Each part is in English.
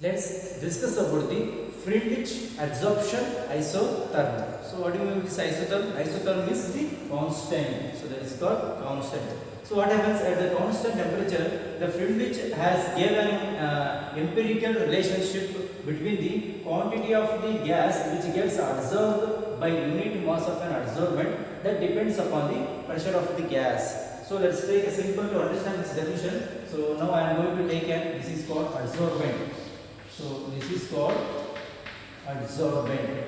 Let's discuss about the Friedrich adsorption isotherm. So what do you mean with this isotherm? Isotherm is the constant. So that is called constant. So what happens at the constant temperature? The Friedrich has given empirical relationship between the quantity of the gas which gets absorbed by unit mass of an adsorbent that depends upon the pressure of the gas. So let's take a simple to understand this definition. So now I am going to take this is called adsorbent. So this is called adsorbent.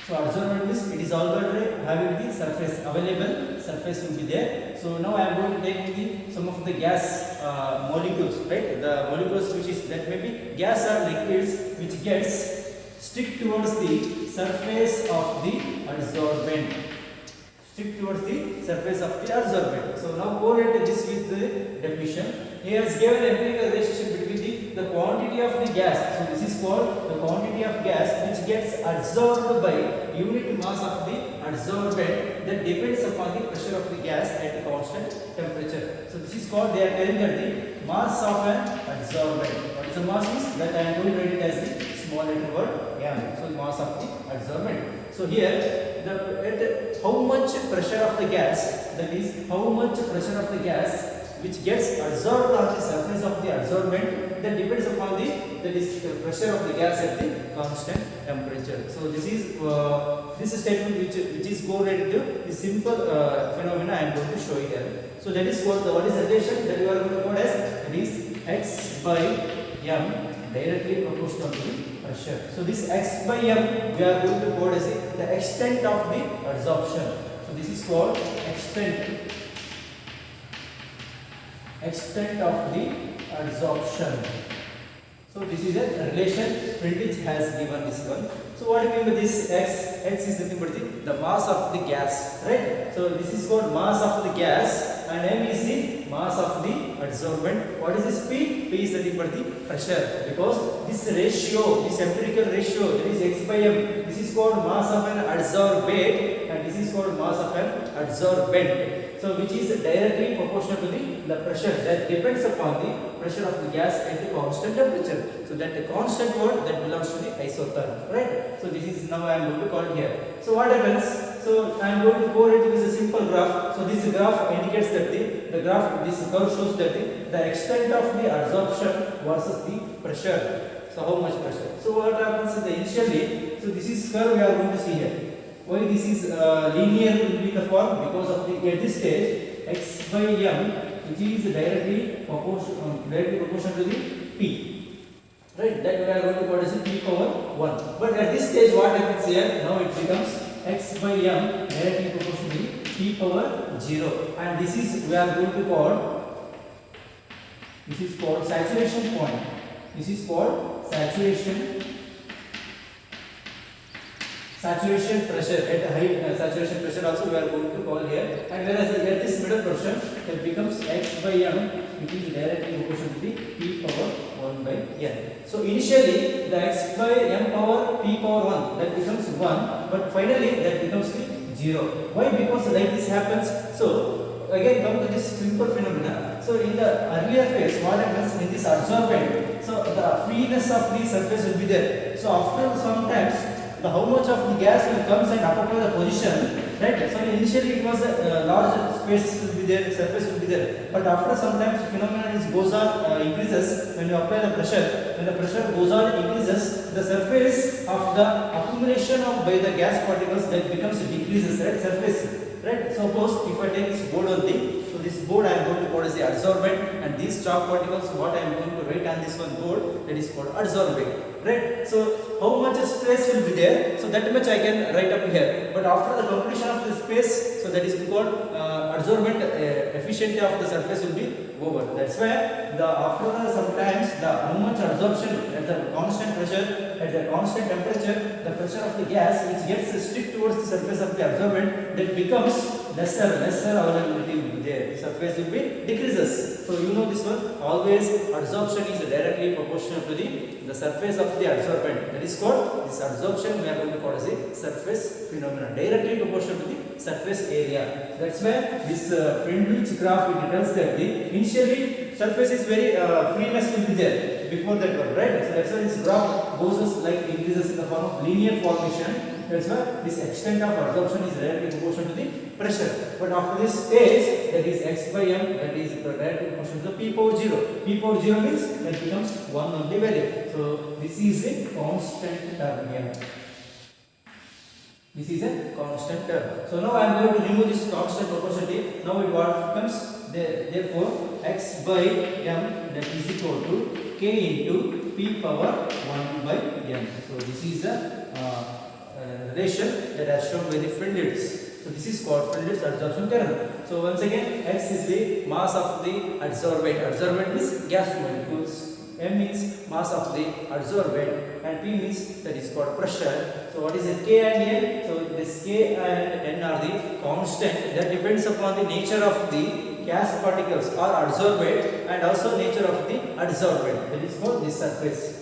So adsorbent means it is already having the surface available, surface will be there. So now I am going to take some of the gas molecules, right? The molecules which is that may be gas or liquids which gets stick towards the surface of the adsorbent. Stick towards the surface of the adsorbent. So now correlate this with the definition. He has given empirical relationship between the quantity of the gas. So this is called the quantity of gas which gets absorbed by unit mass of the adsorbent that depends upon the pressure of the gas at a constant temperature. So this is called, they are telling that the mass of an adsorbent. What is the mass is that I am going to write it as the small letter word m. So mass of the adsorbent. So here how much pressure of the gas, that is how much pressure of the gas which gets absorbed on the surface of the adsorbent, that depends upon the pressure of the gas at the constant temperature. So this is this statement which is correlated to the simple phenomena I am going to show you here. So that is what is the relation that you are going to code as, that is x by m directly proportional to the pressure. So this x by m we are going to code as the extent of the adsorption. So this is called extent of the adsorption. So this is a relation Friedrich has given this one. So what do you mean by this x? X is nothing but the mass of the gas, right? So this is called mass of the gas and m is the mass of the adsorbent. What is this p? P is nothing but the pressure, because this ratio, this empirical ratio, that is x by m, this is called mass of an adsorbate and this is called mass of an adsorbent. So which is directly proportional to the pressure that depends upon the pressure of the gas at the constant temperature. So that the constant word that belongs to the isotherm, right? So this is now I am going to call it here. So what happens? So I am going to go into this simple graph. So this graph indicates that the graph, this curve shows that the extent of the adsorption versus the pressure. So how much pressure? So what happens is initially, so this is curve we are going to see here. Why this is linear will be the form? Because of the at this stage x by m, which is directly proportional to the p, right? That we are going to call as p power 1. But at this stage what happens here? Now it becomes x by m directly proportional to the p power 0, and this is we are going to call, this is called saturation point. This is called saturation pressure. At high saturation pressure also we are going to call here, and whereas at this middle portion it becomes x by m, which is directly proportional to the p power 1 by n. So initially the x by m power p power 1 that becomes 1, but finally that becomes the 0. Why? Because like this happens. So again come to this simple phenomena. So in the earlier phase what happens in this adsorbent, so the freeness of the surface will be there. So after some times how much of the gas will comes and occupy the position, right? So initially it was a large space will be there, surface will be there, but after sometimes phenomenon goes on increases when you apply the pressure. When the pressure goes on increases, the surface of the accumulation of by the gas particles that becomes decreases, right? Surface, right? Suppose if I take this board only, so this board I am going to call as the adsorbent, and these chalk particles what I am going to write on this one board, that is called adsorbent, right? So how much space will be there? So that much I can write up here. But after the completion of the space, so that is called adsorbent efficiency of the surface will be over. That's why sometimes the how much absorption at the constant pressure, at the constant temperature, the pressure of the gas which gets stick towards the surface of the adsorbent, that becomes lesser availability will be there. Surface will be decreases. So you know this one, always adsorption is directly proportional to the surface of the adsorbent. That is called, this adsorption we are going to call as a surface phenomenon, directly proportional to the surface area. That's why this Friedrich graph it tells that the initially surface is very freeness will be there. before that one, right? So that's why this graph goes as like increases in the form of linear formation. That's why this extent of adsorption is directly proportional to the pressure. But after this stage, that is x by m, that is directly proportional to p power 0. P power 0 means that becomes 1 only value. So this is a constant term here. This is a constant term. So now I am going to remove this constant proportionality. Now it what becomes therefore x by m, that is equal to k into p power 1 by m. So this is the relation that has shown by the Friedlichs. So this is called Friedlichs adsorption theorem. So once again, x is the mass of the adsorbent. Adsorbent is gas molecules. M means mass of the adsorbent, and P means that is called pressure. So what is it? K and N. So this K and N are the constant that depends upon the nature of the gas particles or adsorbent and also nature of the adsorbent. That is called this surface.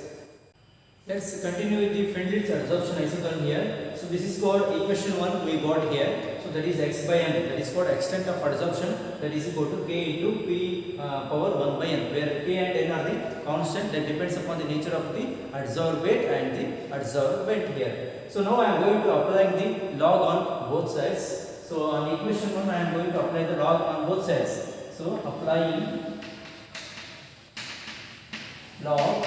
Let's continue with the Friedlichs adsorption isotherm here. So this is called equation 1 we got here. So that is x by n, that is called extent of adsorption, that is equal to k into p power 1 by n, where k and n are the constant that depends upon the nature of the adsorbate and the adsorbent here. So now I am going to apply the log on both sides. So on equation 1 I am going to apply the log on both sides. So applying log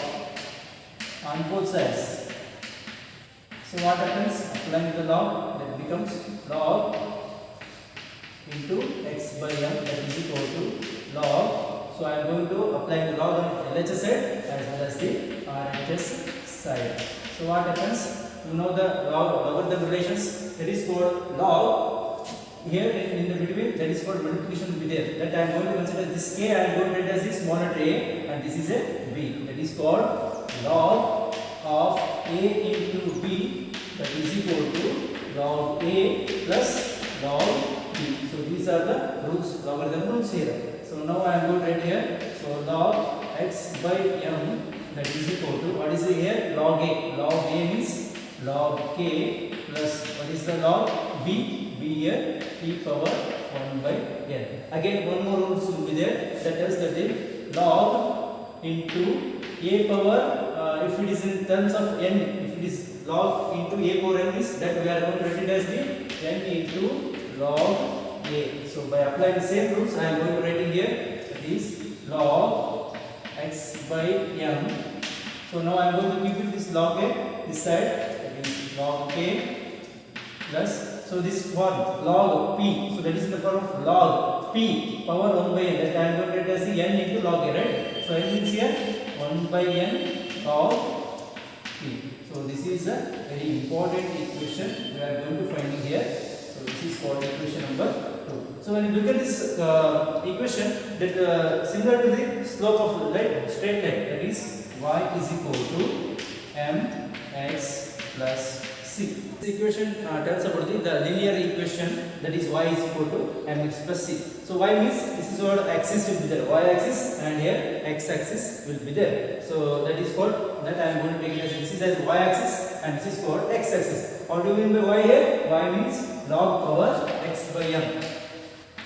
on both sides. So what happens? Applying the log, that becomes log into x by m, that is equal to log. So I am going to apply the log on LHS side as well as the RHS side. So what happens? You know the logarithm relations, that is called log. Here in the between, that is called multiplication will be there. That I am going to consider this k, I am going to write as this small letter a, and this is a b. That is called log of a into b, that is equal to log a plus log b. So these are the rules, logarithm rules here. So now I am going to write here. So log x by m, that is equal to, what is it here? Log a. Log a means log k plus, what is the log? B. B here, p power 1 by n. Again one more rules will be there, that tells that the log into a power, if it is in terms of n, if it is log into a power n, is that we are going to write it as the n into log a. So by applying the same rules, I am going to write it here, that is log x by m. So now I am going to keep it this log a this side, that is log k plus, so this form log p, so that is in the form of log p power 1 by n, that I am going to write as the n into log a, right? So n means here 1 by n log p. So this is a very important equation we are going to find here. So this is called equation number 2. So when you look at this equation, that similar to the slope of the straight line, that is y is equal to mx plus c. This equation tells about the linear equation, that is y is equal to mx plus c. So y means this is what axis will be there, y axis, and here x axis will be there. So that is called, that I am going to take it as, this is as y axis and this is called x axis. What do you mean by y here? Y means log power x by m.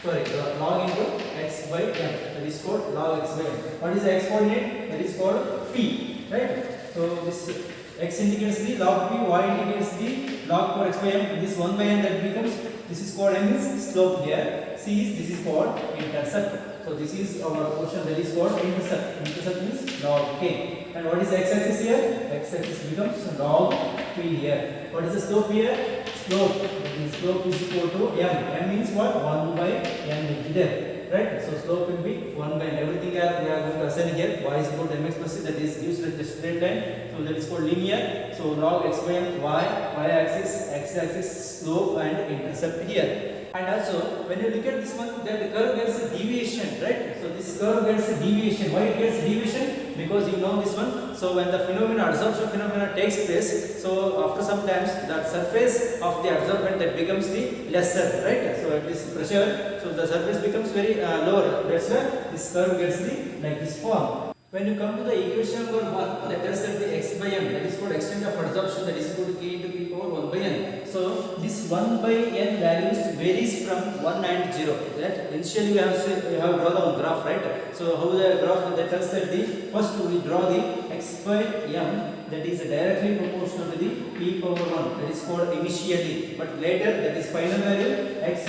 Sorry, log into x by m. That is called log x by m. What is the x coordinate? That is called p, right? So this x indicates the log p, y indicates the log power x by m. This 1 by n that becomes, this is called m is slope here. C is, this is called intercept. So this is our portion that is called intercept. Intercept means log k. And what is x axis here? X axis becomes log p here. What is the slope here? Slope. The slope is equal to m. M means what? 1 by n will be there. Right? So slope will be 1 by n. Everything we are going to assign here. Y is equal to mx plus c, that is gives the straight line. So that is called linear. So log x by m, y axis, x axis, slope and intercept here. And also when you look at this one, then the curve gets a deviation, right? So this curve gets a deviation. Why it gets deviation? Because you know this one. So when the phenomena, adsorption phenomena takes place, so after some times the surface of the adsorbent that becomes the lesser, right? So at this pressure, so the surface becomes very lower. That's why this curve gets the like this form. When you come to the equation number 1, that tells that the x by m, that is called extent of adsorption, that is equal to k into p power 1 by n. So this 1 by n values varies from 1 and 0. That initially we have drawn the graph, right? So how the graph that tells that the first we draw the x by m that is directly proportional to the p power 1, that is called initially, but later that is final value x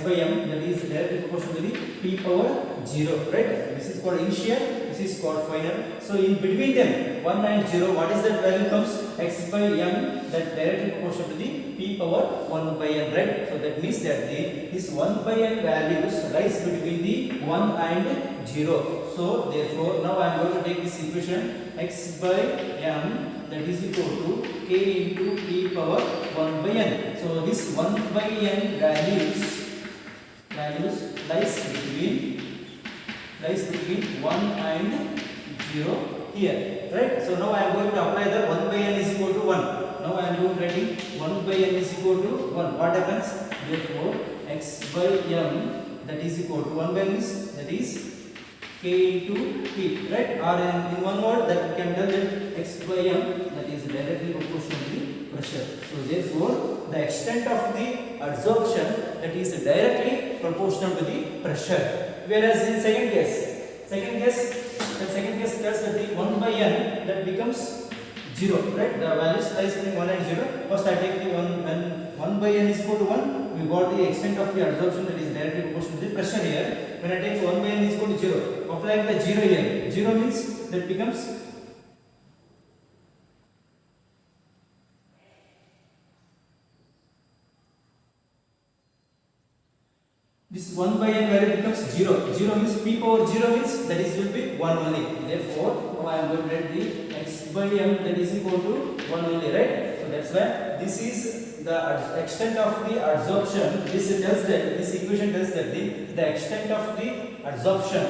by m that is directly proportional to the p power 0, right? This is called initial, this is called final. So in between them 1 and 0, what is that value comes? X by m that directly proportional to the p power 1 by n, right? So that means that this 1 by n values lies between the 1 and 0. So therefore now I am going to take this equation x by m that is equal to k into p power 1 by n. So this 1 by n values lies between 1 and 0 here, right? So now I am going to apply the 1 by n is equal to 1. Now I am going to write 1 by n is equal to 1. What happens? Therefore x by m that is equal to 1 by n that is k into p, right? Or in one word that we can tell that x by m that is directly proportional to the pressure. So therefore the extent of the adsorption that is directly proportional to the pressure. Whereas in second case tells that the 1 by n that becomes 0, right? The values lies between 1 and 0. First I take the 1 when 1 by n is equal to 1, we got the extent of the adsorption that is directly proportional to the pressure here. When I take 1 by n is equal to 0, applying the 0 here, 0 means that becomes this 1 by n value becomes 0. 0 means p power 0 means that is will be 1 only. Therefore, now I am going to write the x by m that is equal to 1 only, right? So that's why this is the extent of the adsorption. This equation tells that the extent of the adsorption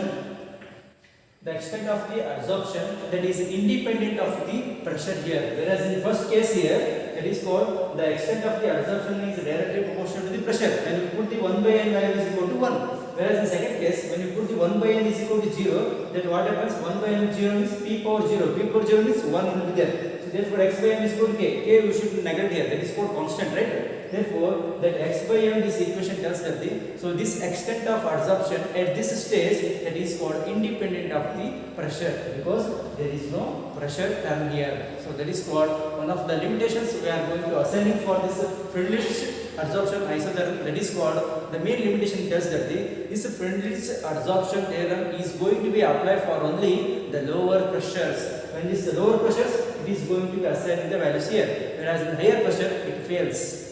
that is independent of the pressure here. Whereas in the first case here, that is called the extent of the adsorption is directly proportional to the pressure. When you put the 1 by n value is equal to 1. Whereas in second case, when you put the 1 by n is equal to 0, then what happens? 1 by n 0 means p power 0. P power 0 means 1 will be there. So therefore x by m is equal to k. K we should neglect here. That is called constant, right? Therefore, that x by m, this equation tells that so this extent of adsorption at this stage that is called independent of the pressure, because there is no pressure term here. So that is called one of the limitations we are going to assigning for this Freundlich adsorption isotherm. That is called the main limitation tells that this Freundlich adsorption theorem is going to be applied for only the lower pressures. When this lower pressures, it is going to be assigning the values here, whereas in higher pressure it fails.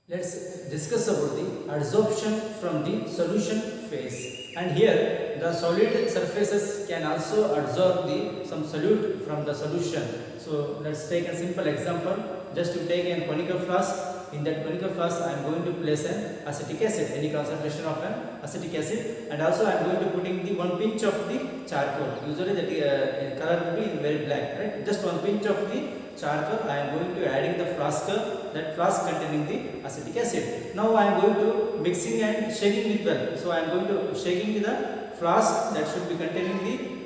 Let's discuss about the adsorption from the solution phase. And here the solid surfaces can also adsorb some solute from the solution. So let's take a simple example. Just to take a conical flask. In that conical flask, I am going to place an acetic acid, any concentration of an acetic acid, and also I am going to putting the one pinch of the charcoal. Usually the color will be very black, right? Just one pinch of the charcoal I am going to adding the flask, that flask containing the acetic acid. Now I am going to mixing and shaking it well. So I am going to shaking the flask that should be containing the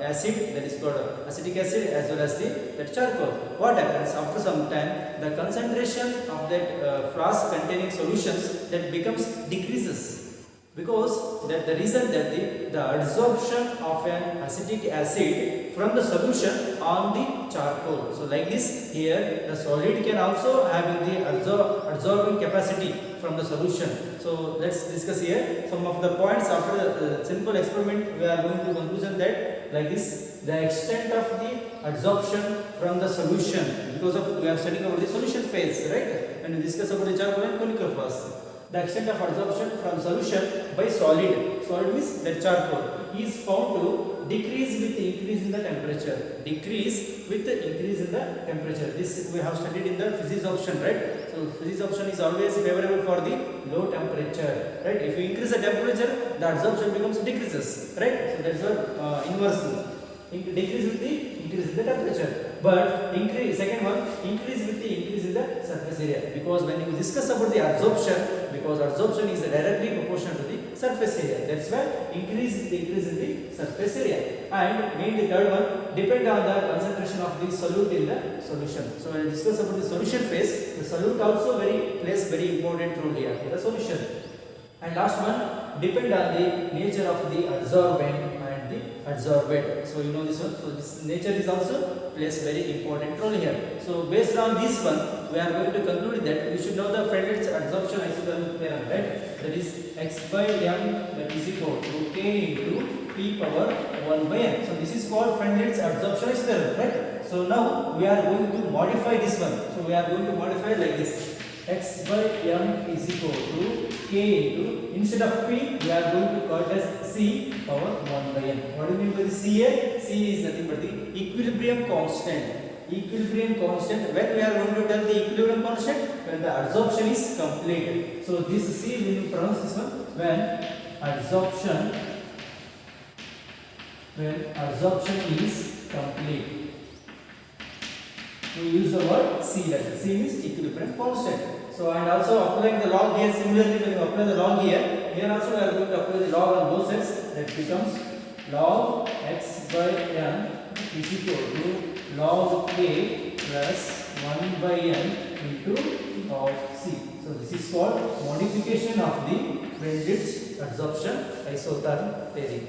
acid, that is called acetic acid, as well as that charcoal. What happens after some time? The concentration of that flask containing solutions that becomes decreases, because that the reason that the adsorption of an acetic acid from the solution on the charcoal. So like this, here the solid can also have the absorbing capacity from the solution. So let's discuss here some of the points after the simple experiment. We are going to conclusion that like this, the extent of the adsorption from the solution, because of we are studying about the solution phase, right? When we discuss about the charcoal and conical flask, the extent of adsorption from solution by solid means the charcoal, is found to decrease with the increase in the temperature. This we have studied in the physics option, right? So physics option is always favorable for the low temperature, right? If you increase the temperature, the adsorption becomes decreases, right? So that's what inverse. Decrease with the increase in the temperature, but increase with the increase in the surface area, because when you discuss about the adsorption, because adsorption is directly proportional to the surface area. That's why increase in the surface area. And main the third one, depend on the concentration of the solute in the solution. So when I discuss about the solution phase, the solute also plays very important role here in the solution. And last one, depend on the nature of the adsorbent and the adsorbate. So you know this one. So this nature is also plays very important role here. So based on this one, we are going to conclude that you should know the Fredholz's adsorption isothermal theorem, right? That is x by m that is equal to k into p power 1 by n. So this is called Fredholz's adsorption isothermal, right? So now we are going to modify this one. So we are going to modify like this. X by m is equal to k into, instead of p we are going to call it as c power 1 by n. What do you mean by the c here? C is nothing but the equilibrium constant. Equilibrium constant, when we are going to tell the equilibrium constant, when the adsorption is completed. So this c, we will pronounce this one, when adsorption is complete. We use the word C, that C means equilibrium constant. So and also applying the log here, similarly when you apply the log here also we are going to apply the log on both sides. That becomes log x by n is equal to log k plus 1 by n into log c. So this is called modification of the Fredholz's adsorption isotherm theory.